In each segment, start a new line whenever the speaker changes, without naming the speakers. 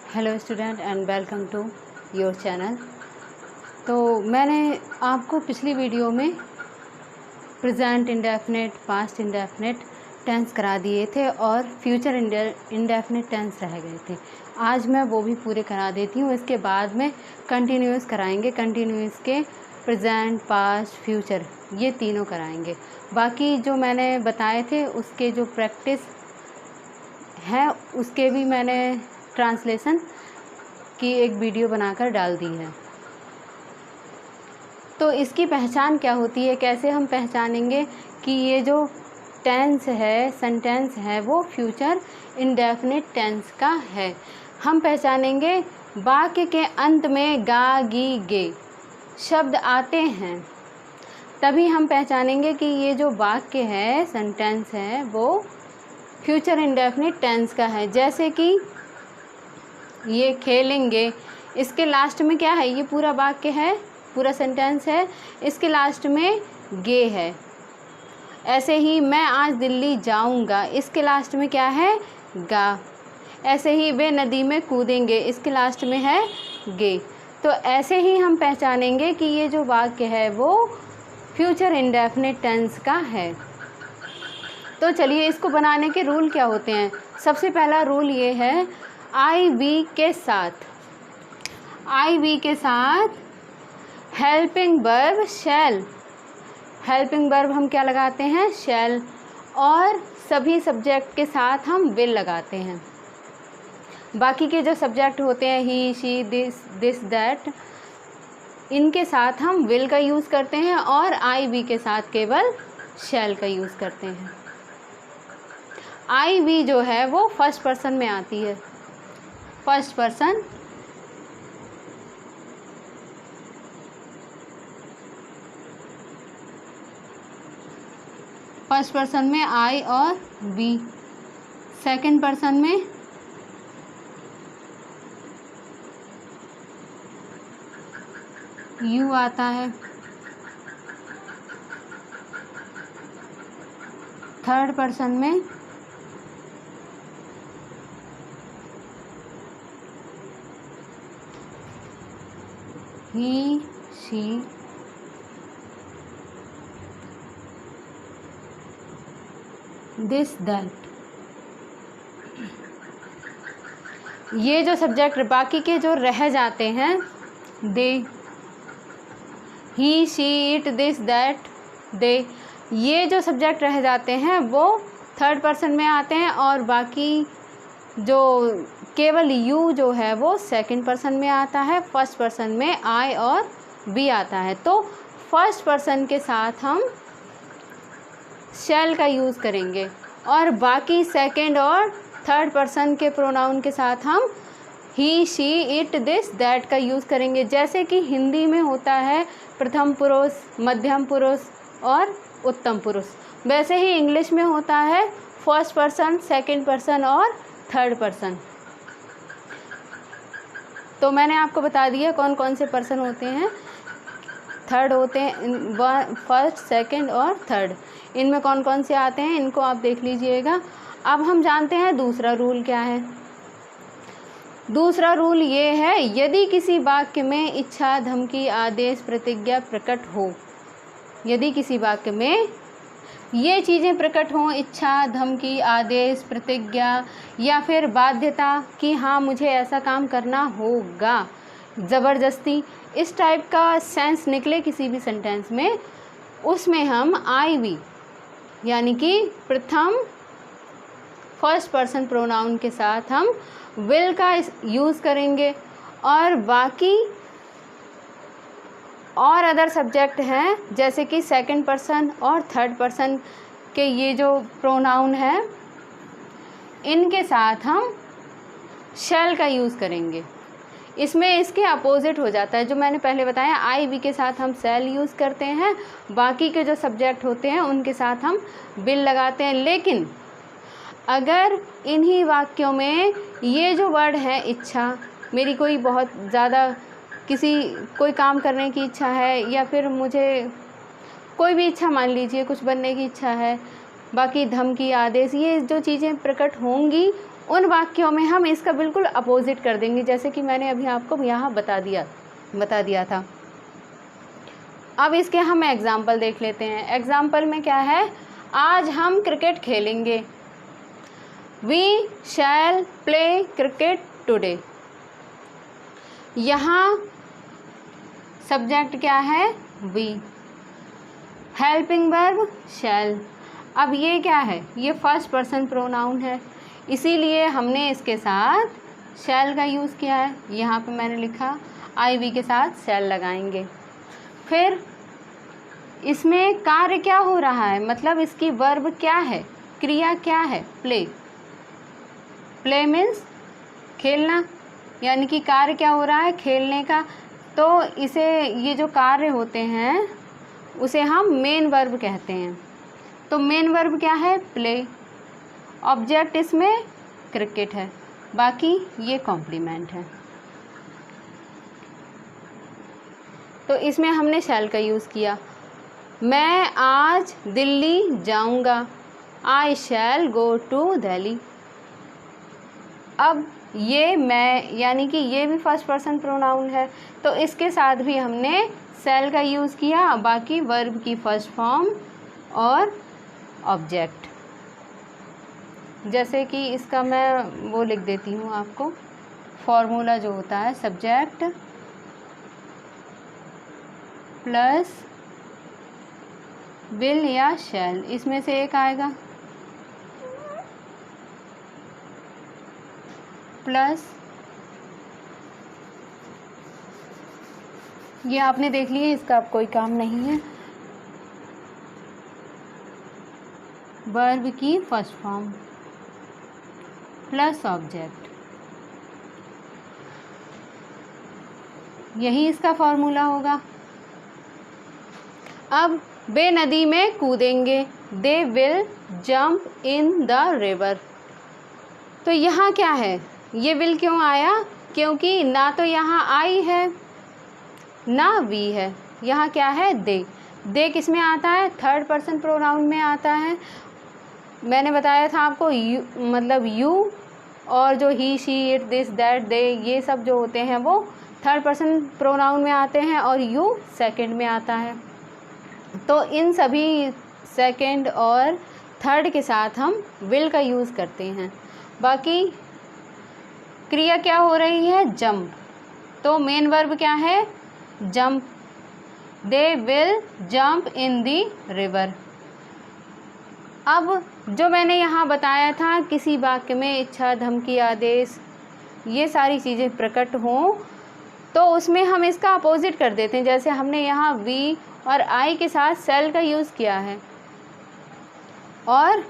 Hello student and welcome to your channel. तो मैंने आपको पिछली वीडियो में present indefinite, past indefinite tense करा दिए थे और फ्यूचर इंडेफिनिट टेंस रह गए थे। आज मैं वो भी पूरे करा देती हूँ। इसके बाद में कंटिन्यूस कराएंगे। कंटिन्यूस के प्रेजेंट, पास्ट, फ्यूचर ये तीनों कराएंगे। बाकी जो मैंने बताए थे उसके जो प्रैक्टिस है उसके भी मैंने ट्रांसलेशन की एक वीडियो बनाकर डाल दी है। तो इसकी पहचान क्या होती है, कैसे हम पहचानेंगे कि ये जो टेंस है, सेंटेंस है, वो फ्यूचर इंडेफिनिट टेंस का है। हम पहचानेंगे वाक्य के अंत में गा, गी, गे शब्द आते हैं, तभी हम पहचानेंगे कि ये जो वाक्य है, सेंटेंस है, वो फ्यूचर इंडेफिनिट टेंस का है। जैसे कि ये खेलेंगे, इसके लास्ट में क्या है, ये पूरा वाक्य है, पूरा सेंटेंस है, इसके लास्ट में गे है। ऐसे ही मैं आज दिल्ली जाऊंगा, इसके लास्ट में क्या है, गा। ऐसे ही वे नदी में कूदेंगे, इसके लास्ट में है गे। तो ऐसे ही हम पहचानेंगे कि ये जो वाक्य है वो फ्यूचर इंडेफिनिट टेंस का है। तो चलिए, इसको बनाने के रूल क्या होते हैं। सबसे पहला रूल ये है, आई वी के साथ हेल्पिंग वर्ब शैल। हेल्पिंग वर्ब हम क्या लगाते हैं, शैल। और सभी सब्जेक्ट के साथ हम विल लगाते हैं। बाकी के जो सब्जेक्ट होते हैं, ही, शी, दिस, दैट, इनके साथ हम विल का यूज़ करते हैं और आई वी के साथ केवल शैल का यूज़ करते हैं। आई वी जो है वो फर्स्ट पर्सन में आती है। फर्स्ट पर्सन में आई और वी। सेकंड पर्सन में यू आता है। थर्ड पर्सन में ही, शी, दिस, दैट। ये जो सब्जेक्ट बाकी के जो रह जाते हैं, दे, ही, she, it, this, that, they, ये जो सब्जेक्ट रह जाते हैं वो थर्ड पर्सन में आते हैं और बाकी जो केवल यू जो है वो सेकंड पर्सन में आता है। फर्स्ट पर्सन में आई और वी आता है। तो फर्स्ट पर्सन के साथ हम शैल का यूज़ करेंगे और बाकी सेकंड और थर्ड पर्सन के प्रोनाउन के साथ हम ही, शी, इट, दिस, दैट का यूज़ करेंगे। जैसे कि हिंदी में होता है प्रथम पुरुष, मध्यम पुरुष और उत्तम पुरुष, वैसे ही इंग्लिश में होता है फर्स्ट पर्सन, सेकंड पर्सन और थर्ड पर्सन। तो मैंने आपको बता दिया कौन कौन से पर्सन होते हैं। थर्ड होते हैं, फर्स्ट, सेकंड और थर्ड, इनमें कौन कौन से आते हैं इनको आप देख लीजिएगा। अब हम जानते हैं दूसरा रूल क्या है। दूसरा रूल ये है, यदि किसी वाक्य में इच्छा, धमकी, आदेश, प्रतिज्ञा प्रकट हो, यदि किसी वाक्य में ये चीज़ें प्रकट हों, इच्छा, धमकी, आदेश, प्रतिज्ञा या फिर बाध्यता कि हाँ मुझे ऐसा काम करना होगा, ज़बरदस्ती, इस टाइप का सेंस निकले किसी भी सेंटेंस में, उसमें हम आई वी यानी कि प्रथम फर्स्ट पर्सन प्रोनाउन के साथ हम विल का यूज़ करेंगे और बाकी और अदर सब्जेक्ट हैं जैसे कि सेकंड पर्सन और थर्ड पर्सन के ये जो प्रोनाउन है इनके साथ हम शैल का यूज़ करेंगे। इसमें इसके अपोजिट हो जाता है, जो मैंने पहले बताया, आई वी के साथ हम शैल यूज़ करते हैं, बाकी के जो सब्जेक्ट होते हैं उनके साथ हम विल लगाते हैं। लेकिन अगर इन्हीं वाक्यों में ये जो वर्ड है इच्छा, मेरी कोई बहुत ज़्यादा कोई काम करने की इच्छा है या फिर मुझे कोई भी इच्छा, मान लीजिए कुछ बनने की इच्छा है, बाकी धमकी, आदेश, ये जो चीज़ें प्रकट होंगी उन वाक्यों में हम इसका बिल्कुल अपोजिट कर देंगे, जैसे कि मैंने अभी आपको यहाँ बता दिया था। अब इसके हम एग्जाम्पल देख लेते हैं। एग्जाम्पल में क्या है, आज हम क्रिकेट खेलेंगे। We shall play cricket today. यहाँ सब्जेक्ट क्या है, वी, हेल्पिंग वर्ब शैल। अब ये क्या है, ये फर्स्ट पर्सन प्रोनाउन है, इसीलिए हमने इसके साथ शैल का यूज़ किया है। यहाँ पे मैंने लिखा IV के साथ शैल लगाएंगे। फिर इसमें कार्य क्या हो रहा है, मतलब इसकी वर्ब क्या है, क्रिया क्या है, प्ले। प्ले मीन्स खेलना, यानी कि कार्य क्या हो रहा है, खेलने का। तो इसे, ये जो कार्य होते हैं उसे हम मेन वर्ब कहते हैं। तो मेन वर्ब क्या है, प्ले। ऑब्जेक्ट इसमें क्रिकेट है, बाकी ये कॉम्प्लीमेंट है। तो इसमें हमने शैल का यूज़ किया। मैं आज दिल्ली जाऊंगा। आई शैल गो टू दिल्ली। अब ये मैं, यानी कि ये भी फर्स्ट पर्सन प्रोनाउन है, तो इसके साथ भी हमने शैल का यूज़ किया, बाकी वर्ब की फर्स्ट फॉर्म और ऑब्जेक्ट। जैसे कि इसका मैं वो लिख देती हूँ आपको, फॉर्मूला जो होता है, सब्जेक्ट प्लस विल या शैल, इसमें से एक आएगा, प्लस ये आपने देख लिया, इसका अब कोई काम नहीं है, वर्ब की फर्स्ट फॉर्म प्लस ऑब्जेक्ट, यही इसका फॉर्मूला होगा। अब वे नदी में कूदेंगे। They will jump in the river. तो यहाँ क्या है, ये विल क्यों आया, क्योंकि ना तो यहाँ आई है ना वी है, यहाँ क्या है, दे। दे किस में आता है, थर्ड पर्सन प्रोनाउन में आता है। मैंने बताया था आपको, यू मतलब यू और जो he she it this that they, ये सब जो होते हैं वो थर्ड पर्सन प्रोनाउन में आते हैं और यू सेकंड में आता है। तो इन सभी सेकंड और थर्ड के साथ हम विल का यूज़ करते हैं। बाकी क्रिया क्या हो रही है, जंप। तो मेन वर्ब क्या है, jump. They will jump in the river. अब जो मैंने यहाँ बताया था, किसी वाक्य में इच्छा, धमकी, आदेश, ये सारी चीज़ें प्रकट हों तो उसमें हम इसका अपोजिट कर देते हैं। जैसे हमने यहाँ वी और आई के साथ शैल का यूज़ किया है और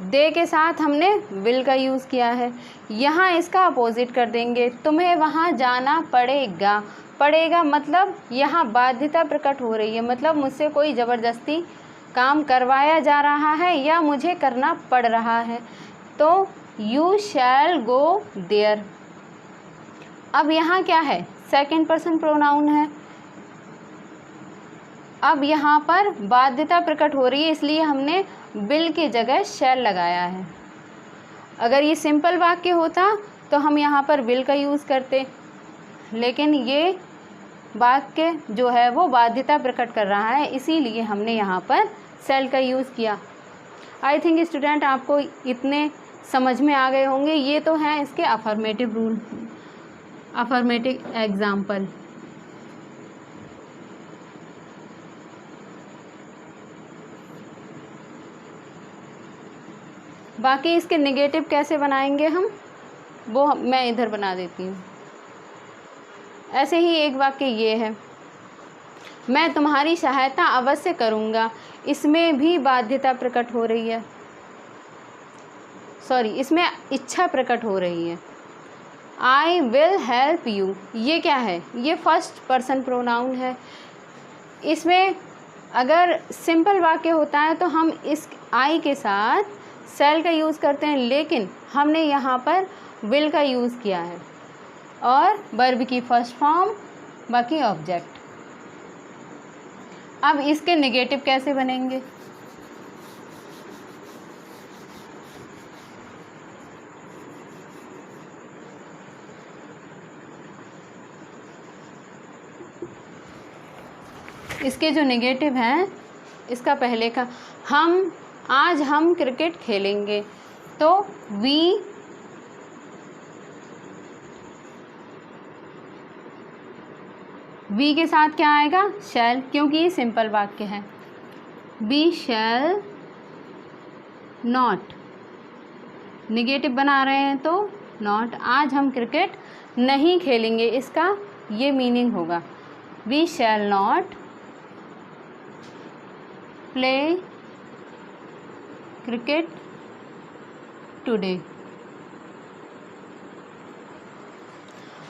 दे के साथ हमने विल का यूज़ किया है। यहाँ इसका अपोजिट कर देंगे, तुम्हें वहाँ जाना पड़ेगा। पड़ेगा मतलब यहाँ बाध्यता प्रकट हो रही है, मतलब मुझसे कोई ज़बरदस्ती काम करवाया जा रहा है या मुझे करना पड़ रहा है। तो यू शैल गो देयर। अब यहाँ क्या है, सेकंड पर्सन प्रोनाउन है। अब यहाँ पर बाध्यता प्रकट हो रही है, इसलिए हमने विल की जगह शैल लगाया है। अगर ये सिंपल वाक्य होता तो हम यहाँ पर विल का यूज़ करते, लेकिन ये वाक्य जो है वो बाध्यता प्रकट कर रहा है, इसीलिए हमने यहाँ पर शैल का यूज़ किया। आई थिंक स्टूडेंट आपको इतने समझ में आ गए होंगे। ये तो हैं इसके अफर्मेटिव रूल, अफर्मेटिव एग्जाम्पल। बाकी इसके नेगेटिव कैसे बनाएंगे हम, वो मैं इधर बना देती हूँ। ऐसे ही एक वाक्य ये है, मैं तुम्हारी सहायता अवश्य करूँगा। इसमें भी बाध्यता प्रकट हो रही है, सॉरी, इसमें इच्छा प्रकट हो रही है। आई विल हेल्प यू, ये क्या है, ये फर्स्ट पर्सन प्रोनाउन है। इसमें अगर सिंपल वाक्य होता है तो हम इस आई के साथ शैल का यूज़ करते हैं, लेकिन हमने यहाँ पर विल का यूज़ किया है और वर्ब की फर्स्ट फॉर्म, बाकी ऑब्जेक्ट। अब इसके नेगेटिव कैसे बनेंगे, इसके जो नेगेटिव हैं, इसका पहले का आज हम क्रिकेट खेलेंगे, तो वी के साथ क्या आएगा? शैल, क्योंकि ये सिंपल वाक्य है। वी शैल नॉट, निगेटिव बना रहे हैं तो नॉट, आज हम क्रिकेट नहीं खेलेंगे, इसका ये मीनिंग होगा। We shall not play cricket today.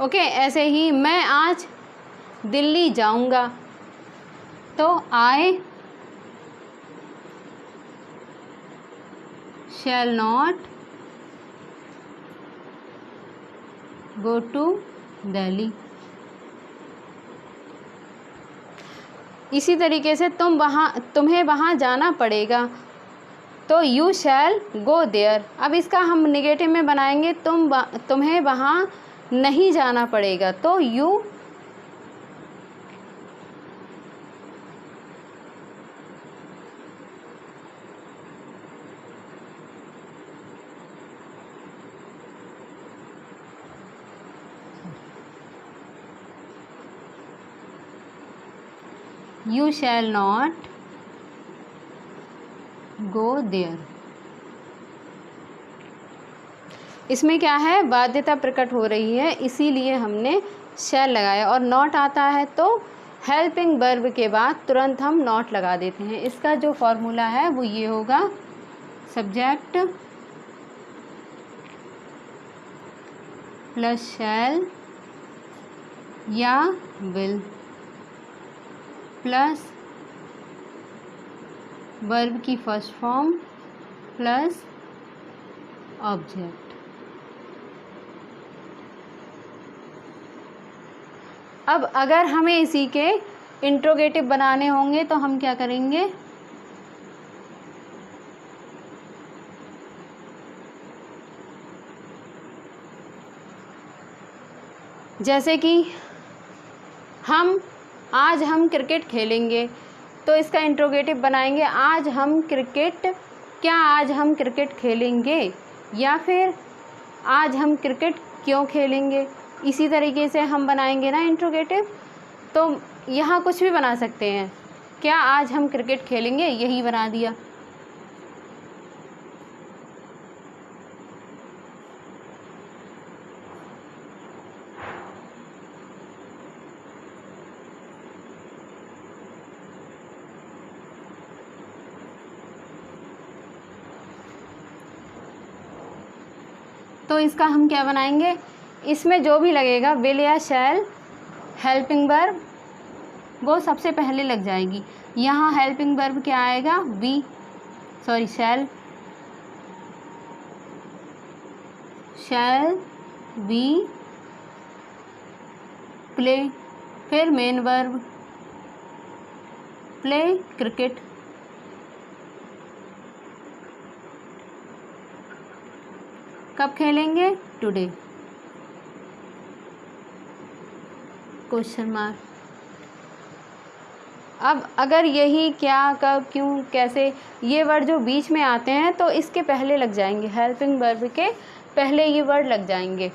Okay, ऐसे ही मैं आज दिल्ली जाऊंगा, तो I shall not go to Delhi. इसी तरीके से तुम्हें वहाँ जाना पड़ेगा, तो यू शैल गो देयर। अब इसका हम निगेटिव में बनाएंगे, तुम्हें वहाँ नहीं जाना पड़ेगा, तो you You shall not go there। इसमें क्या है? बाध्यता प्रकट हो रही है, इसीलिए हमने शैल लगाया। और नॉट आता है तो हेल्पिंग वर्ब के बाद तुरंत हम नॉट लगा देते हैं। इसका जो फॉर्मूला है वो ये होगा, सब्जेक्ट प्लस शैल या विल प्लस वर्ब की फर्स्ट फॉर्म प्लस ऑब्जेक्ट। अब अगर हमें इसी के इंट्रोगेटिव बनाने होंगे तो हम क्या करेंगे? जैसे कि आज हम क्रिकेट खेलेंगे, तो इसका इंट्रोगेटिव बनाएंगे आज हम क्रिकेट खेलेंगे, या फिर आज हम क्रिकेट क्यों खेलेंगे। इसी तरीके से हम बनाएंगे ना इंट्रोगेटिव। तो यहाँ कुछ भी बना सकते हैं, क्या आज हम क्रिकेट खेलेंगे, यही बना दिया। तो इसका हम क्या बनाएंगे? इसमें जो भी लगेगा विल या शैल, हेल्पिंग वर्ब वो सबसे पहले लग जाएगी। यहाँ हेल्पिंग वर्ब क्या आएगा? शैल वी प्ले, फिर मेन वर्ब प्ले क्रिकेट। कब खेलेंगे? Today, question mark. अब अगर यही क्या, कब, क्यों, कैसे ये वर्ड जो बीच में आते हैं तो इसके पहले लग जाएंगे, हेल्पिंग वर्ब के पहले ये वर्ड लग जाएंगे।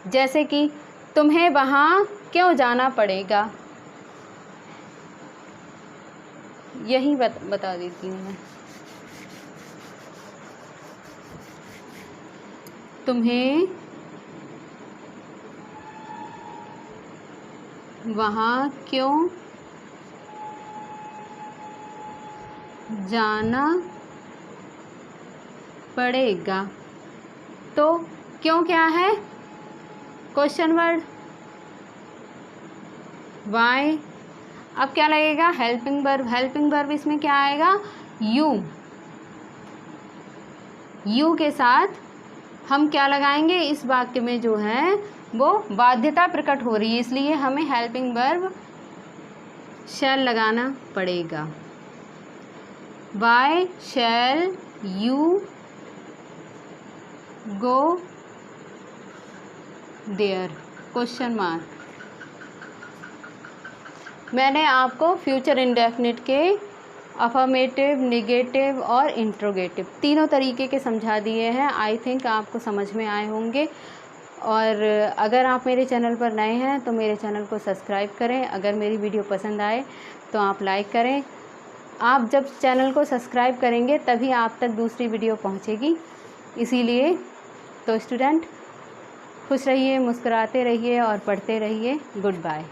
जैसे कि तुम्हें वहाँ क्यों जाना पड़ेगा, यही बता देती हूँ मैं। तुम्हें वहाँ क्यों जाना पड़ेगा, तो क्यों क्या है? Question word Y. अब क्या लगेगा? Helping verb. हेल्पिंग वर्ब इसमें क्या आएगा? यू के साथ हम क्या लगाएंगे? इस वाक्य में जो है वो बाध्यता प्रकट हो रही है, इसलिए हमें हेल्पिंग वर्ब शैल लगाना पड़ेगा। Why shall you go there, question mark. मैंने आपको फ्यूचर इंडेफिनिट के अफर्मेटिव, नेगेटिव और इंट्रोगेटिव तीनों तरीके के समझा दिए हैं। आई थिंक आपको समझ में आए होंगे। और अगर आप मेरे चैनल पर नए हैं तो मेरे चैनल को सब्सक्राइब करें। अगर मेरी वीडियो पसंद आए तो आप लाइक करें। आप जब चैनल को सब्सक्राइब करेंगे तभी आप तक दूसरी वीडियो पहुंचेगी। इसीलिए तो स्टूडेंट खुश रहिए, मुस्कुराते रहिए और पढ़ते रहिए। Good bye.